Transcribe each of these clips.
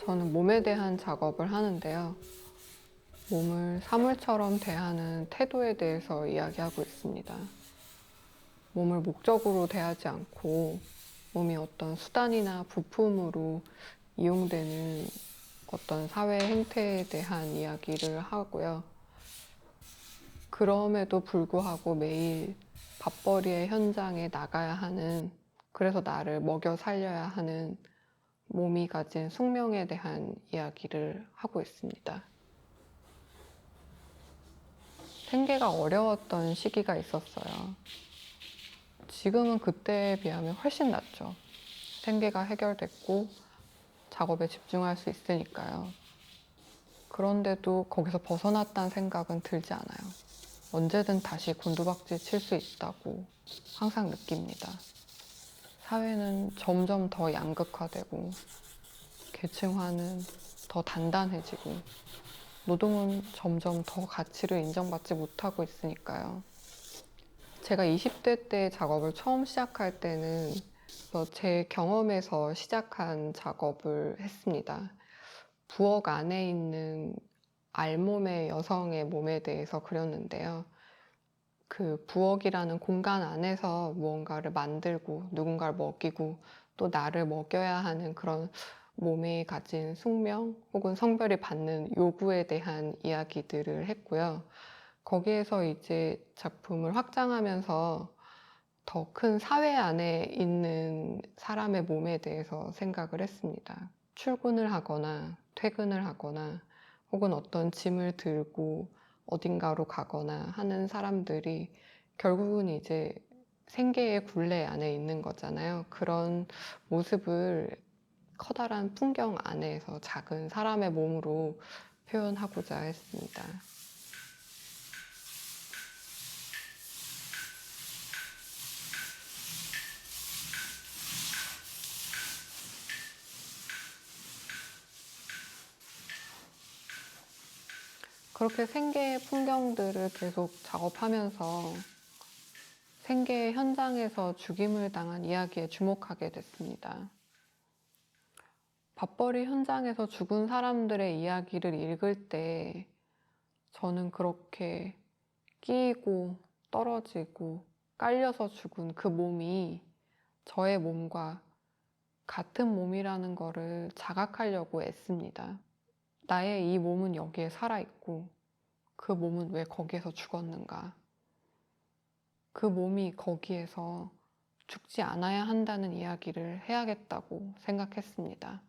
저는 몸에 대한 작업을 하는데요. 몸을 사물처럼 대하는 태도에 대해서 이야기하고 있습니다. 몸을 목적으로 대하지 않고 몸이 어떤 수단이나 부품으로 이용되는 어떤 사회 행태에 대한 이야기를 하고요. 그럼에도 불구하고 매일 밥벌이의 현장에 나가야 하는, 그래서 나를 먹여 살려야 하는 몸이 가진 숙명에 대한 이야기를 하고 있습니다. 생계가 어려웠던 시기가 있었어요. 지금은 그때에 비하면 훨씬 낫죠. 생계가 해결됐고 작업에 집중할 수 있으니까요. 그런데도 거기서 벗어났다는 생각은 들지 않아요. 언제든 다시 곤두박질 칠 수 있다고 항상 느낍니다. 사회는 점점 더 양극화되고 계층화는 더 단단해지고 노동은 점점 더 가치를 인정받지 못하고 있으니까요. 제가 20대 때 작업을 처음 시작할 때는 제 경험에서 시작한 작업을 했습니다. 부엌 안에 있는 알몸의 여성의 몸에 대해서 그렸는데요. 그 부엌이라는 공간 안에서 무언가를 만들고 누군가를 먹이고 또 나를 먹여야 하는 그런 몸이 가진 숙명 혹은 성별이 받는 요구에 대한 이야기들을 했고요. 거기에서 이제 작품을 확장하면서 더 큰 사회 안에 있는 사람의 몸에 대해서 생각을 했습니다. 출근을 하거나 퇴근을 하거나 혹은 어떤 짐을 들고 어딘가로 가거나 하는 사람들이 결국은 이제 생계의 굴레 안에 있는 거잖아요. 그런 모습을 커다란 풍경 안에서 작은 사람의 몸으로 표현하고자 했습니다. 그렇게 생계의 풍경들을 계속 작업하면서 생계의 현장에서 죽임을 당한 이야기에 주목하게 됐습니다. 밥벌이 현장에서 죽은 사람들의 이야기를 읽을 때 저는 그렇게 끼이고 떨어지고 깔려서 죽은 그 몸이 저의 몸과 같은 몸이라는 거를 자각하려고 애씁니다. 나의 이 몸은 여기에 살아있고 그 몸은 왜 거기에서 죽었는가? 그 몸이 거기에서 죽지 않아야 한다는 이야기를 해야겠다고 생각했습니다.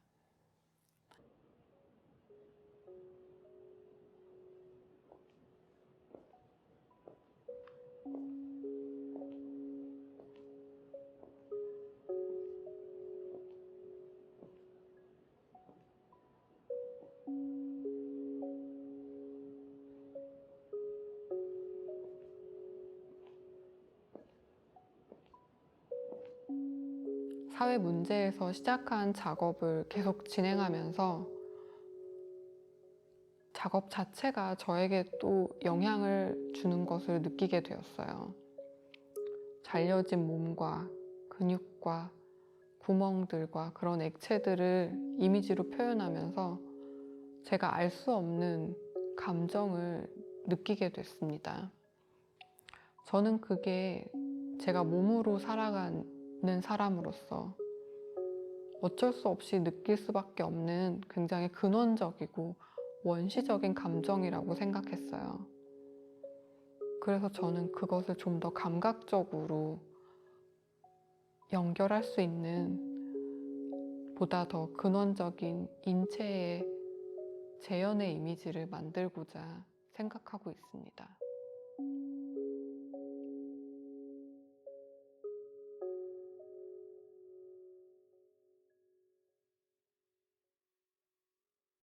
사회 문제에서 시작한 작업을 계속 진행하면서 작업 자체가 저에게 또 영향을 주는 것을 느끼게 되었어요. 잘려진 몸과 근육과 구멍들과 그런 액체들을 이미지로 표현하면서 제가 알 수 없는 감정을 느끼게 됐습니다. 저는 그게 제가 몸으로 살아가는 사람으로서 어쩔 수 없이 느낄 수밖에 없는 굉장히 근원적이고 원시적인 감정이라고 생각했어요. 그래서 저는 그것을 좀 더 감각적으로 연결할 수 있는 보다 더 근원적인 인체의 재현의 이미지를 만들고자 생각하고 있습니다.